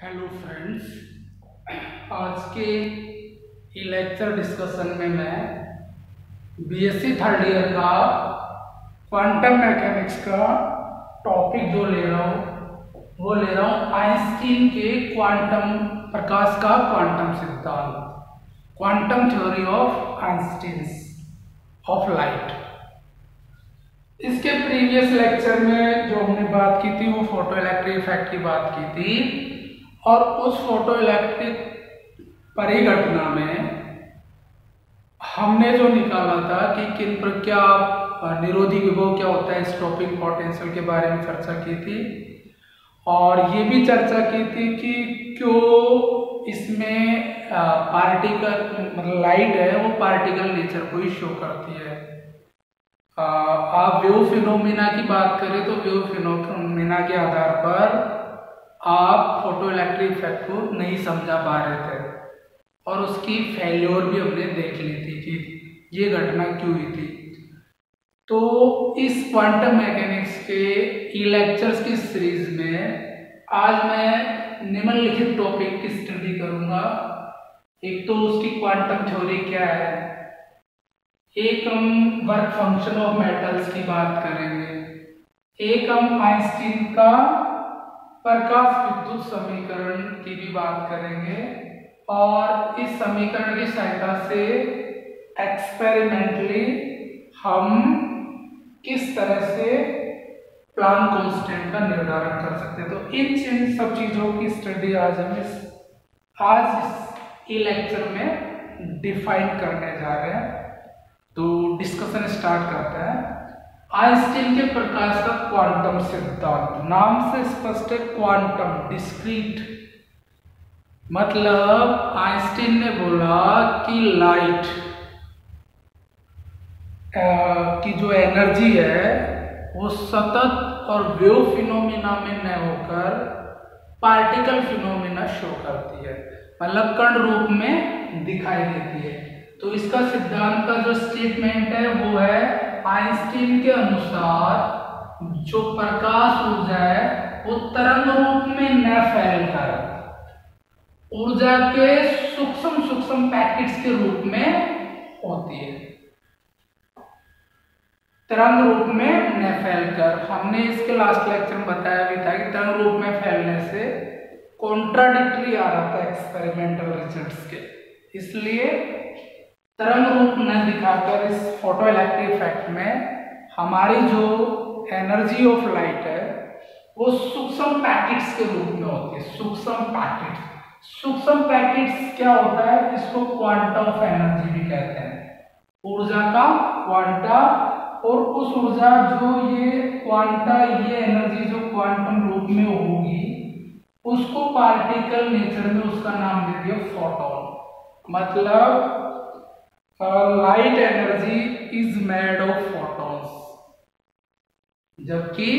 Hello friends, आज के lecture discussion में मैं बीएससी थर्ड ईयर का क्वांटम मैकेनिक्स का टॉपिक जो ले रहा हूँ वो ले रहा हूँ आइंस्टीन के प्रकाश का क्वांटम सिद्धांत, quantum theory of Einstein of light. इसके प्रीवियस लेक्चर में जो हमने बात की थी वो फोटो इलेक्ट्रिक इफेक्ट की बात की थी, और उस फोटो इलेक्ट्रिक परिघटना में हमने जो निकाला था कि किन पर क्या निरोधी विभव क्या होता है, स्टॉपिंग पोटेंशियल के बारे में चर्चा की थी। और ये भी चर्चा की थी कि क्यों इसमें पार्टिकल मतलब लाइट है वो पार्टिकल नेचर को ही शो करती है। आप वेव फिनोमिना की बात करें तो वेव फिनोमिना के आधार पर आप फोटो इलेक्ट्रिक इफेक्ट को नहीं समझा पा रहे थे, और उसकी फेल्योर भी हमने देख ली थी कि ये घटना क्यों हुई थी। तो इस क्वांटम मैकेनिक्स के ई लेक्चर्स की सीरीज में आज मैं निम्नलिखित टॉपिक की स्टडी करूंगा। एक तो उसकी क्वांटम थ्योरी क्या है, एक हम वर्क फंक्शन ऑफ मेटल्स की बात करेंगे, एक हम आइंस्टीन का प्रकाश विद्युत समीकरण की भी बात करेंगे, और इस समीकरण की सहायता से एक्सपेरिमेंटली हम किस तरह से प्लांक कांस्टेंट का निर्धारण कर सकते हैं। तो इन सब चीजों की स्टडी आज हम इस लेक्चर में डिफाइन करने जा रहे हैं। तो डिस्कशन स्टार्ट करते हैं। आइंस्टीन के प्रकाश का क्वांटम सिद्धांत, नाम से स्पष्ट है, क्वांटम डिस्क्रीट, मतलब आइंस्टीन ने बोला कि लाइट की जो एनर्जी है वो सतत और वेव फिनोमिना में न होकर पार्टिकल फिनोमिना शो करती है, मतलब कण रूप में दिखाई देती है। तो इसका सिद्धांत का जो स्टेटमेंट है वो है, आइंस्टीन के अनुसार जो प्रकाश ऊर्जा है वो तरंग रूप में न फैलकर ऊर्जा के सूक्ष्म पैकेट्स के रूप में होती है, तरंग रूप में न फैलकर। हमने इसके लास्ट लेक्चर में बताया भी था कि तरंग रूप में फैलने से कॉन्ट्राडिक्टरी आ रहा था एक्सपेरिमेंटल रिजल्ट्स के, इसलिए तरंग रूप न दिखाकर इस फोटो इलेक्ट्रिक इफेक्ट में हमारी जो एनर्जी ऑफ लाइट है वो सूक्ष्म पैकेट्स के रूप में होती है। सूक्ष्म पैकेट्स क्या होता है, इसको क्वांटम ऑफ एनर्जी भी कहते हैं, ऊर्जा का क्वांटा। और उस ऊर्जा जो ये क्वांटा, ये एनर्जी जो क्वांटम रूप में होगी उसको पार्टिकल नेचर में उसका नाम दे दिया फोटोन। मतलब light energy is made of photons, जबकि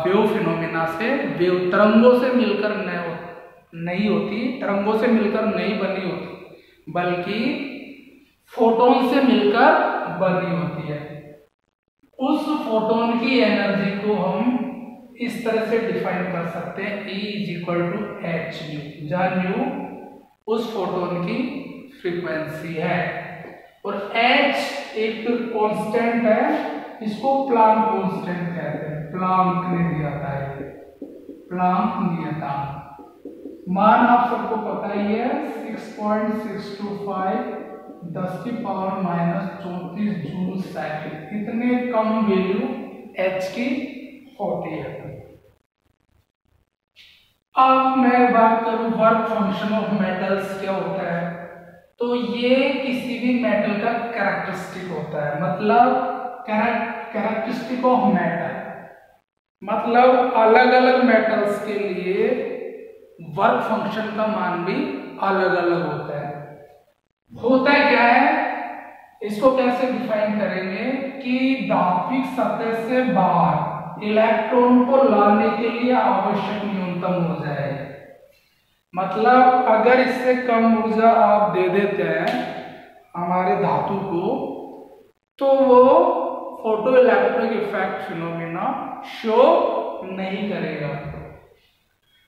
वेव फिनोमिना से वेव तरंगों से मिलकर नहीं होती, तरंगों से मिलकर नहीं बनी होती, बल्कि फोटोन से मिलकर बनी होती है। उस फोटोन की एनर्जी को हम इस तरह से डिफाइन कर सकते हैं, E = h, जहां न्यू उस फोटोन की फ्रीक्वेंसी है और h एक कांस्टेंट है, इसको प्लांक कांस्टेंट कहते हैं। प्लांक ने दिया था ये, प्लांक नियतांक। मान आप सबको पता ही है, 6.625 10⁻³ जूल सेकंड, इतने कम वैल्यू h की होती है। अब मैं बात करूं वर्क फंक्शन ऑफ मेटल्स क्या होता है, तो ये किसी भी मेटल का कैरेक्टरिस्टिक होता है, मतलब कैरेक्टरिस्टिक ऑफ मेटल, मतलब अलग अलग मेटल्स के लिए वर्क फंक्शन का मान भी अलग अलग होता है। होता क्या है, इसको कैसे डिफाइन करेंगे कि धात्विक सतह से बाहर इलेक्ट्रॉन को लाने के लिए आवश्यक न्यूनतम ऊर्जा है। मतलब अगर इससे कम ऊर्जा आप दे देते हैं हमारे धातु को, तो वो photo electric effect phenomena show नहीं करेगा।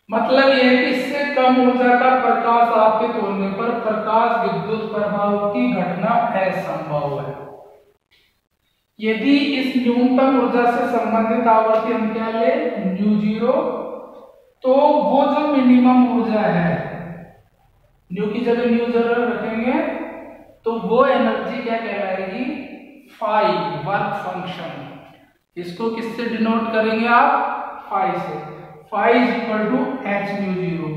मतलब ये है कि इससे कम ऊर्जा का प्रकाश आपतित होने पर प्रकाश विद्युत प्रभाव की घटना असंभव है। यदि इस न्यूनतम ऊर्जा से संबंधित आवर्ती हम क्या ले न्यू जीरो, तो वो जो मिनिमम ऊर्जा है, न्यू की जगह न्यू जीरो रखेंगे तो वो एनर्जी क्या कहलाएगी फाई वर्क फंक्शन। इसको किससे डिनोट करेंगे आप फाई से, phi is equal to h nu zero.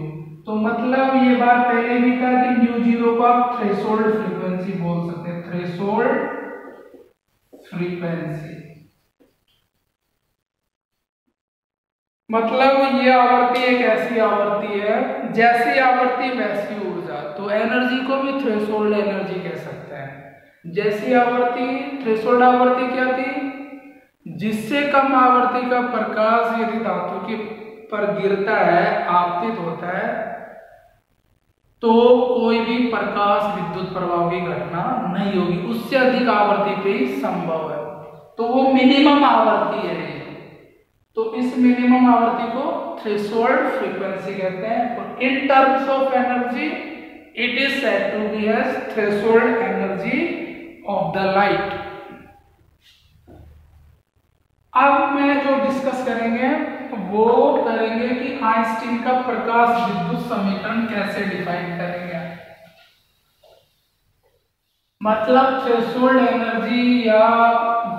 तो मतलब ये बात पहले भी था कि न्यू जीरो को आप थ्रेशोल्ड फ्रीक्वेंसी बोल सकते हैं, थ्रेशोल्ड फ्रीक्वेंसी। मतलब ये आवर्ती एक ऐसी आवर्ती है, जैसी आवर्ती वैसी ऊर्जा, तो एनर्जी को भी थ्रेशोल्ड एनर्जी कह सकते हैं। जैसी आवर्ती, थ्रेशोल्ड आवर्ती क्या थी, जिससे कम आवर्ती का प्रकाश यदि धातु के पर गिरता है, आपतित होता है, तो कोई भी प्रकाश विद्युत प्रभाव की घटना नहीं होगी, उससे अधिक आवर्ती पे ही संभव है। तो वो मिनिमम आवर्ती है। तो इस मिनिमम आवर्ती को थ्रेशोल्ड फ्रीक्वेंसी कहते हैं। और in terms of energy it is said to be as threshold energy of the light. अब मैं जो डिस्कस करेंगे वो करेंगे कि आइंस्टीन का प्रकाश विद्युत समीकरण कैसे डिफाइन करेंगे। मतलब थ्रेशोल्ड एनर्जी या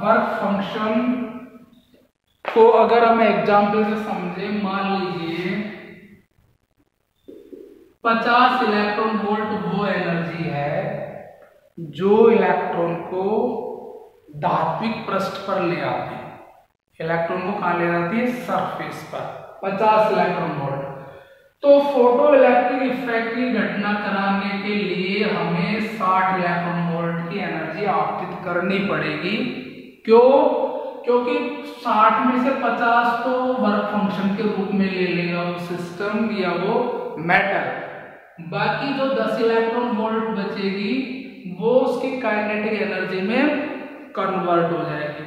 वर्क फंक्शन को अगर हम एग्जाम्पल से समझे, मान लीजिए 50 इलेक्ट्रॉन वोल्ट वो एनर्जी है जो इलेक्ट्रॉन को धात्विक पृष्ठ पर ले आती है। इलेक्ट्रॉन को कहां ले जाती है सरफेस पर, 50 इलेक्ट्रॉन वोल्ट। तो फोटो इलेक्ट्रिक इफेक्ट की घटना कराने के लिए हमें 60 इलेक्ट्रॉन वोल्ट की एनर्जी आपतित करनी पड़ेगी। क्यों? क्योंकि 60 में से 50 तो वर्क फंक्शन के रूप में ले लेगा वो सिस्टम या वो मैटर, बाकी जो 10 इलेक्ट्रॉन वोल्ट बचेगी वो उसकी काइनेटिक एनर्जी में कन्वर्ट हो जाएगी।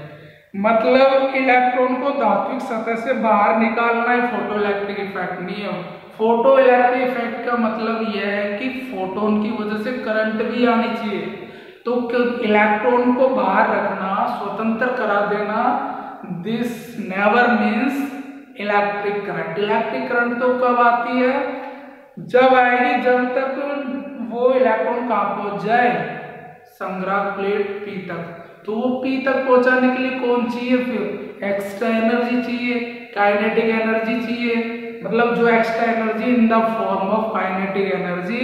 मतलब इलेक्ट्रॉन को धात्विक सतह से बाहर निकालना ही फोटो इलेक्ट्रिक इफेक्ट नहीं है। फोटो इलेक्ट्रिक इफेक्ट का मतलब यह है कि फोटोन की वजह से करंट भी आनी चाहिए। तो इलेक्ट्रॉन को बाहर रखना, स्वतंत्र करा देना, this never means electric current. Electric current तो कब आती है? जब आएगी जब तक वो इलेक्ट्रॉन कहां पहुंच जाए, संग्राहक प्लेट पी तक। तो वो पी तक पहुंचाने के लिए कौन चाहिए, फिर एक्स्ट्रा एनर्जी चाहिए, काइनेटिक एनर्जी चाहिए। मतलब जो extra energy in the form of kinetic energy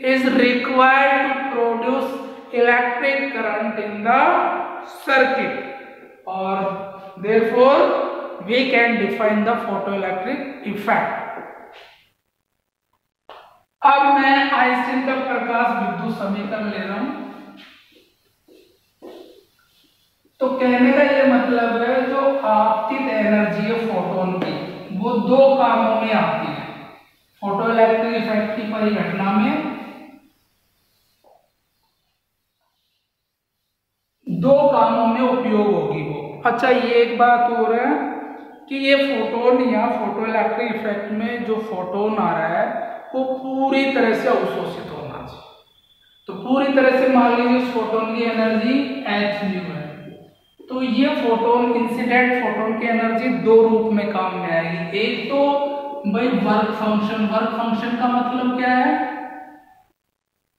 is required to produce electric current in the circuit, और therefore we can define the photoelectric effect. अब मैं आइंस्टीन का प्रकाश विद्युत समीकरण ले रहा हूं। तो कहने का ये मतलब है जो आपतित एनर्जी है फोटोन की, वो दो कामों में आती है। फोटोइलेक्ट्रिक इफेक्ट की परिघटना में दो कामों में उपयोग होगी वो। अच्छा, ये एक बात और है कि ये फोटोन या फोटोइलेक्ट्रिक इफेक्ट में जो फोटोन आ रहा है वो पूरी तरह से अवशोषित होना चाहिए। तो पूरी तरह से मान लीजिए उस फोटोन की एनर्जी h न्यू है, तो ये फोटोन, इंसिडेंट फोटोन की एनर्जी दो रूप में काम में आएगी। एक तो भाई वर्क फंक्शन। वर्क फंक्शन का मतलब क्या है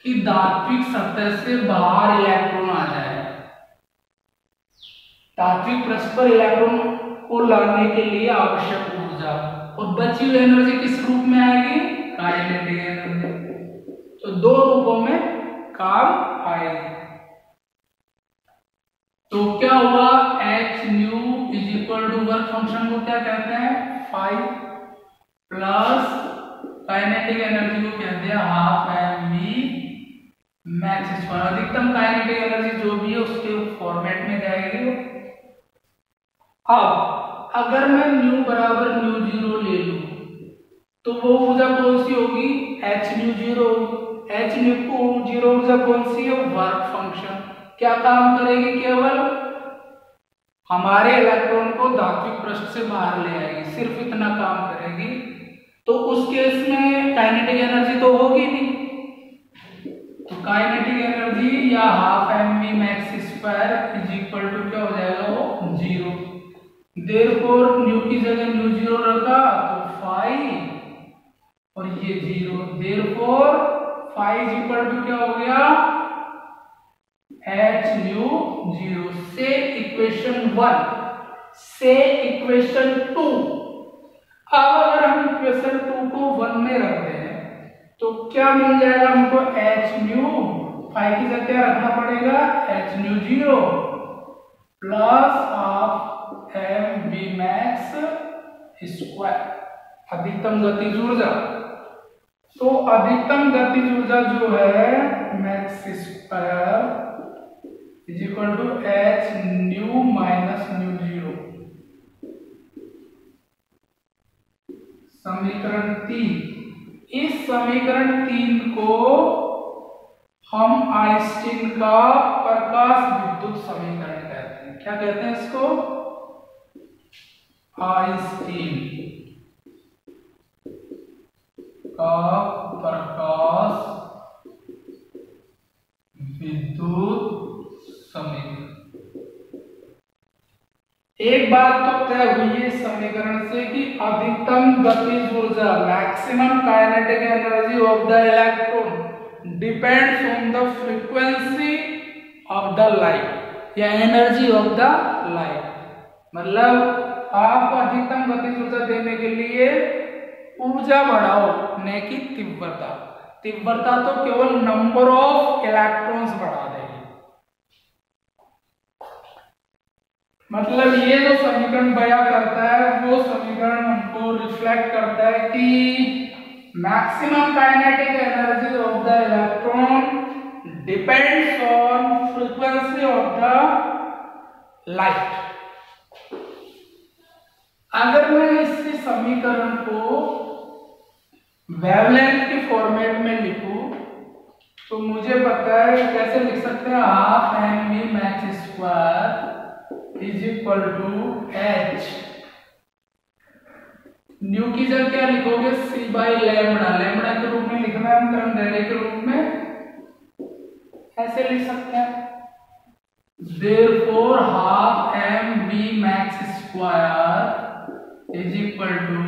कि धात्विक सतह से बाहर इलेक्ट्रॉन आ जाए, धात्विक पृष्ठ पर इलेक्ट्रॉन को लाने के लिए आवश्यक ऊर्जा, और बची हुई एनर्जी किस रूप में आएगी, काइनेटिक एनर्जी। तो दो रूपों में काम आएगी। तो क्या हुआ, h nu is equal to work function को क्या कहते हैं, फाई, प्लस काइनेटिक एनर्जी को कहते हैं हाफ mv मैक्स स्क्वायर। अधिकतम काइनेटिक एनर्जी जो भी है उसके फॉर्मेट में जाएगी। अब अगर मैं न्यू बराबर न्यू जीरो ले लूं तो वो ऊर्जा कौन सी होगी, h mu zero. h mu zero ऊर्जा कौन सी है, वर्क फंक्शन। क्या काम करेगी, केवल हमारे इलेक्ट्रॉन को धात्विक पृष्ठ से बाहर ले आएगी, सिर्फ इतना काम करेगी। तो उस केस में काइनेटिक एनर्जी तो होगी नहीं, तो काइनेटिक एनर्जी या half m v max square is equal to क्या हो जाएगा, वो 0। देयरफॉर न्यू की जगह न्यू 0 रखा तो फाई और ये 0, therefore phi is equal to क्या हो गया, h न्यू 0। से इक्वेशन 1 से इक्वेशन 2। अब अगर हम इक्वेशन 2 को 1 में रख दें तो क्या मिल जाएगा हमको, h न्यू, फाई की जगह क्या रखना पड़ेगा, h nu 0 plus half m v max square, अधिकतम गतिज ऊर्जा। तो अधिकतम गतिज ऊर्जा जो है max square is equal to h nu minus nu 0। समीकरण 3। इस समीकरण 3 को हम आइंस्टीन का प्रकाश विद्युत समीकरण कहते हैं। क्या कहते हैं इसको, आइंस्टीन का प्रकाश विद्युत समीकरण। एक बात तो तय हुई है इस समीकरण से कि अधिकतम गतिज ऊर्जा, maximum kinetic energy of the electron depends on the frequency of the light या एनर्जी ऑफ द लाइट। मतलब आप अधिकतम गतिज ऊर्जा देने के लिए ऊर्जा बढ़ाओ, न कि तीव्रता। तीव्रता तो केवल नंबर ऑफ इलेक्ट्रॉन्स बढ़ा देगी। मतलब ये जो समीकरण बयां करता है वो समीकरण हमको रिफ्लेक्ट करता है कि maximum kinetic energy of the electron depends on frequency of the light. अगर मैं इस समीकरण को वेवलेंथ के फॉर्मेट में लिखूं तो मुझे पता है कैसे लिख सकते हैं, half m v max square is equal to h, nu की जगह क्या लिखोगे, सी बाई लैम्बडा। लैम्बडा के रूप में लिखना है, हम तरंग दैर्ध्य के रूप में ऐसे लिख सकते हैं। Therefore half m v max square is equal to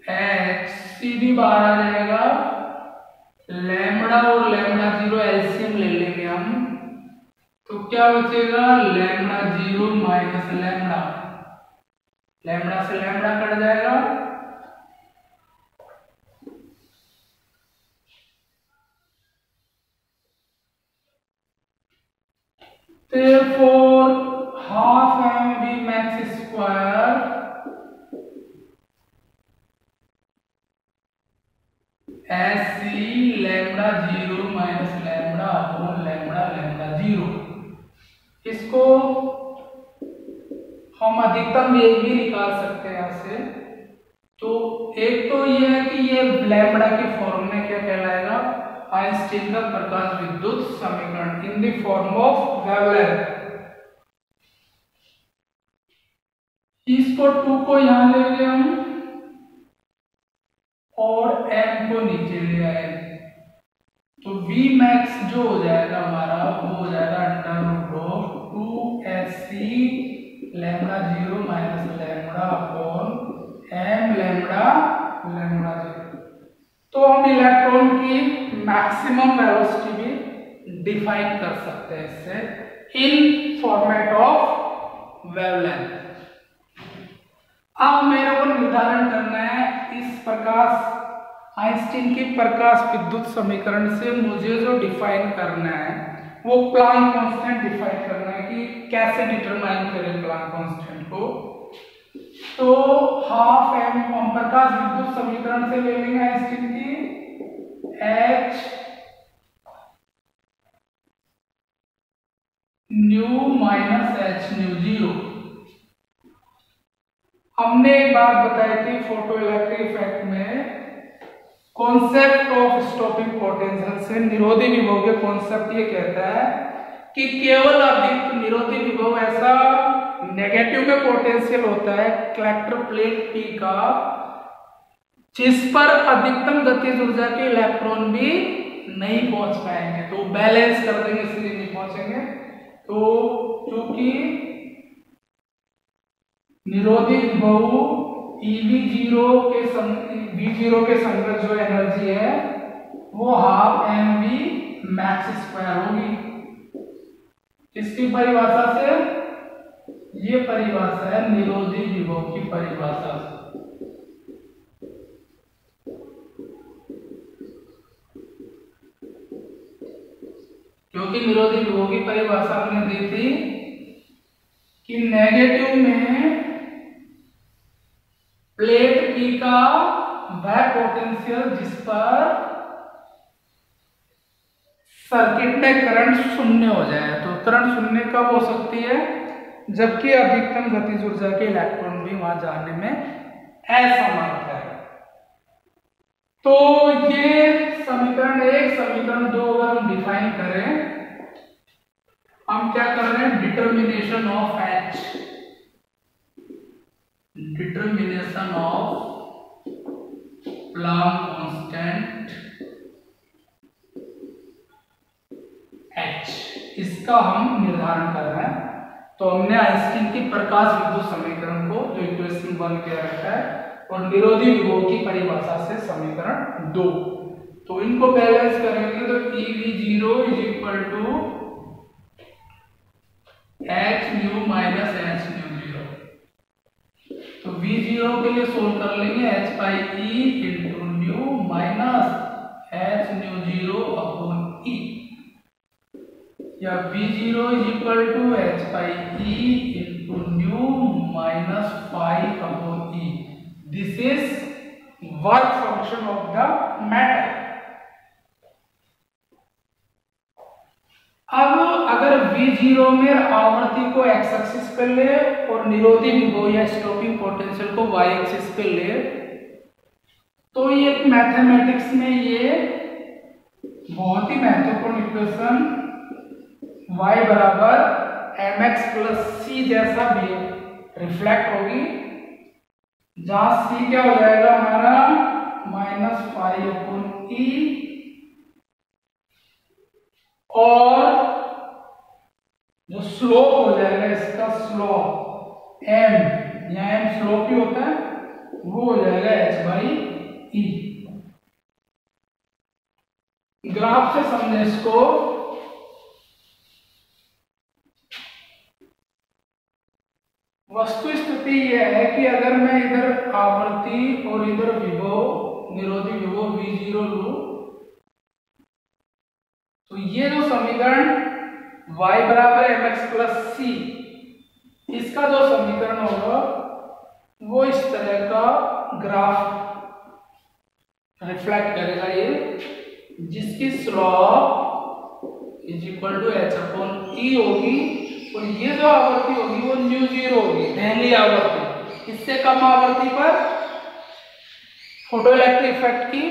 h, c भी बाहर आ जाएगा, लैम्बडा और लैम्बडा 0 एलसीएम ले लेंगे हम, तो क्या बचेगा, लैम्बडा 0 माइनस लैम्बडा, लैम्बडा से लैम्बडा कट जाएगा, therefore half mv max square SC lambda 0 minus lambda upon lambda lambda 0। इसको हम अधिकतम वेग भी निकाल सकते हैं यहाँ से। तो एक तो ये है कि ये लैम्बडा के फॉर्म में क्या कहलाएगा, आइंस्टीन का प्रकाश विद्युत समीकरण इन द फॉर्म ऑफ वेवलेंथ। इसको 2 को यहां ले गए हम और m को नीचे ले आए, तो v max जो हो जाएगा हमारा वो हो जाएगा √2SC lambda 0 minus lambda upon m lambda lambda 0। तो हम इलेक्ट्रॉन की मैक्सिमम वेलोसिटी भी डिफाइन कर सकते हैं इससे इन फॉर्मेट ऑफ वेवलेंथ। अब मेरे को निर्धारण करना है इस प्रकाश आइंस्टीन के प्रकाश विद्युत समीकरण से मुझे जो डिफाइन करना है वो प्लांक कांस्टेंट डिफाइन करना है कि कैसे डिटरमाइन करें प्लांक कांस्टेंट को। तो हाफ एम हम प्रकाश विद्युत समीकरण से ले लेंगे आइंस्टीन की h nu minus h nu 0। हमने एक बात बताई थी फोटो इलेक्ट्रिक इफेक्ट में कॉन्सेप्ट ऑफ स्टॉपिंग पोटेंशियल से निरोधी विभव के कॉन्सेप्ट ये कहता है कि केवल अधिक निरोधी विभव ऐसा नेगेटिव में पोटेंशियल होता है कलेक्टर प्लेट P का जिस पर अधिकतम गतिज ऊर्जा के इलेक्ट्रॉन भी नहीं पहुंच पाएंगे, तो बैलेंस कर देंगे इसलिए नहीं पहुंचेंगे। तो क्योंकि निरोधी विभव V0 के संगत जो एनर्जी है वो हाफ mv मैक्स स्क्वायर होगी। इसकी परिभाषा से, ये परिभाषा है निरोधी विभव की परिभाषा से। क्योंकि निरोधी विभव की परिभाषा हमने दी थी कि नेगेटिव में प्लेट P का वह पोटेंशियल जिस पर सर्किट में करंट शून्य हो जाए, तो करंट शून्य कब हो सकती है, जबकि अधिकतम गतिज ऊर्जा के इलेक्ट्रॉन भी वहां जाने में असमर्थ है। तो ये समीकरण 1, समीकरण 2 अगर हम डिफाइन करें, हम क्या कर रहे हैं, determination of H, determination of Planck constant H, इसका हम निर्धारण कर रहे हैं। तो हमने आइंस्टीन की प्रकाश विद्युत समीकरण को जो इक्वेशन 1 के रखा है और निरोधी विभव की परिभाषा से समीकरण 2, तो इनको बैलेंस करेंगे तो EV0 is equal to H nu minus H nu 0। तो V0 के लिए सोल्व कर लेंगे H by E into nu minus H nu 0 upon E, या V0 is equal to H by E into nu minus 5 upon E। This is work function of the matter. अब अगर V0 में आवृत्ति को x axis पे ले और निरोधी विभव या स्टॉपिंग पोटेंशियल को y एक्सिस पे ले, तो ये मैथमेटिक्स में ये बहुत ही महत्वपूर्ण इक्वेशन y बराबर mx प्लस c जैसा भी रिफ्लेक्ट होगी, जहां c क्या हो जाएगा हमारा माइनस 5 अपॉन E, और जो स्लोप हो जाएगा इसका स्लोप m, यहाँ m स्लोप ही होता है, वो हो जाएगा h बाई E। ग्राफ से समझे इसको, वस्तु स्थिति यह है कि अगर मैं इधर आवृत्ति और इधर विभव, निरोधी विभव V0 लूं, तो ये जो समीकरण y बराबर mx प्लस c, इसका जो समीकरण होगा वो इस तरह का ग्राफ रिफ्लेक्ट करेगा ये, जिसकी slope is equal to h upon e होगी, और ये जो आवृत्ति होगी वो न्यू 0 होगी, पहली आवृत्ति। इससे कम आवृत्ति पर फोटोइलेक्ट्रिक इफेक्ट की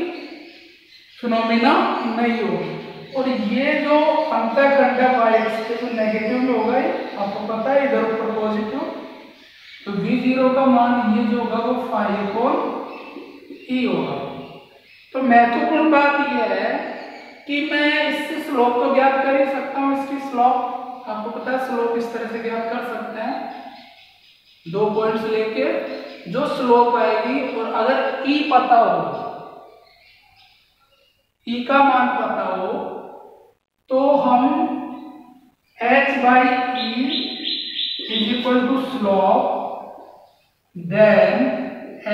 फिनोमिना नहीं होगी। और ये जो अंतःखंडक वाइड्स के जो नेगेटिव में होगा, आपको पता है इधर ऊपर पॉजिटिव, तो V0 का मान ये जो होगा वो 5 E होगा। तो महत्वपूर्ण बात यह है कि मैं इससे स्लोप तो ज्ञात कर ही सकता हूँ, इसकी स्लोप आपको पता है, स्लोप इस तरह से ज्ञात कर सकते हैं, 2 पॉइंट्स लेके जो स्लोप आएगी, और अगर E पता हो, E का मान पता हो, तो हम h by E is equal to slope, then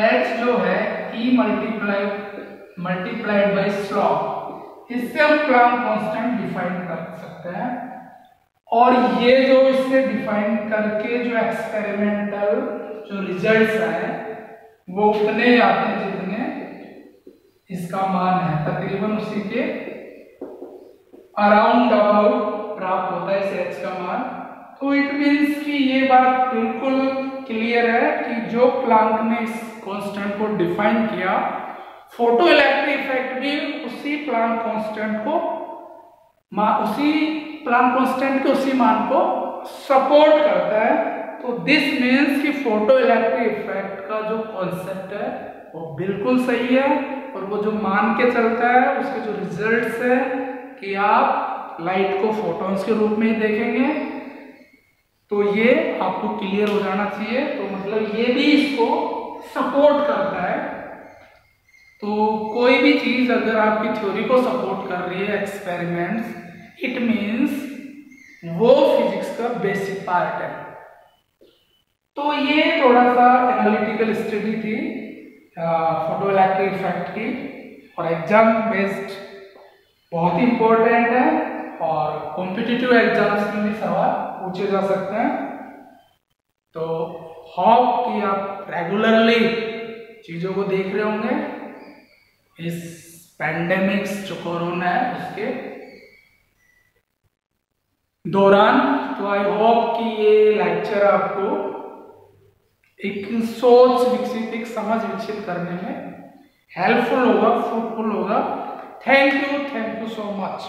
h जो है E मल्टीप्लाइड बाई स्लोप, इससे हम प्लांक कांस्टेंट डिफाइन कर सकते हैं। और ये जो इससे डिफाइन करके जो एक्सपेरिमेंटल जो रिजल्ट्स आए वो उतने आते हैं जितने इसका मान है, तकरीबन उसी के अराउंड अबाउट प्राप्त होता है इस h का मान। तो इट मीन्स कि ये बात बिल्कुल क्लियर है कि जो प्लांक ने इस कांस्टेंट को डिफाइन किया, फोटो इलेक्ट्रिक इफेक्ट भी उसी प्लांक कांस्टेंट को उसी मान को सपोर्ट करता है। तो दिस मीन्स कि फोटो इलेक्ट्रिक इफेक्ट का जो कॉन्सेप्ट है वो बिल्कुल सही है, और वो जो मान के चलता है उसके जो रिजल्ट्स है कि आप लाइट को फोटॉन्स के रूप में ही देखेंगे, तो ये आपको क्लियर हो जाना चाहिए। तो मतलब ये भी इसको सपोर्ट करता है। तो कोई भी चीज अगर आपकी थ्योरी को सपोर्ट कर रही है, एक्सपेरिमेंट्स, इट मीन्स वो फिजिक्स का बेसिक पार्ट है। तो ये थोड़ा सा एनालिटिकल स्टडी थी फोटोइलेक्ट्रिक इफेक्ट की, और एग्जाम बेस्ड बहुत ही इंपॉर्टेंट है, और कॉम्पिटिटिव एग्जाम्स में भी सवाल पूछे जा सकते हैं। तो होप कि आप रेगुलरली चीज़ों को देख रहे होंगे इस पैंडेमिक्स जो कोरोना है उसके दौरान। तो आई होप कि ये लेक्चर आपको एक सोच विकसित, एक समझ विकसित करने में हेल्पफुल होगा, फ्रूटफुल होगा। Thank you so much.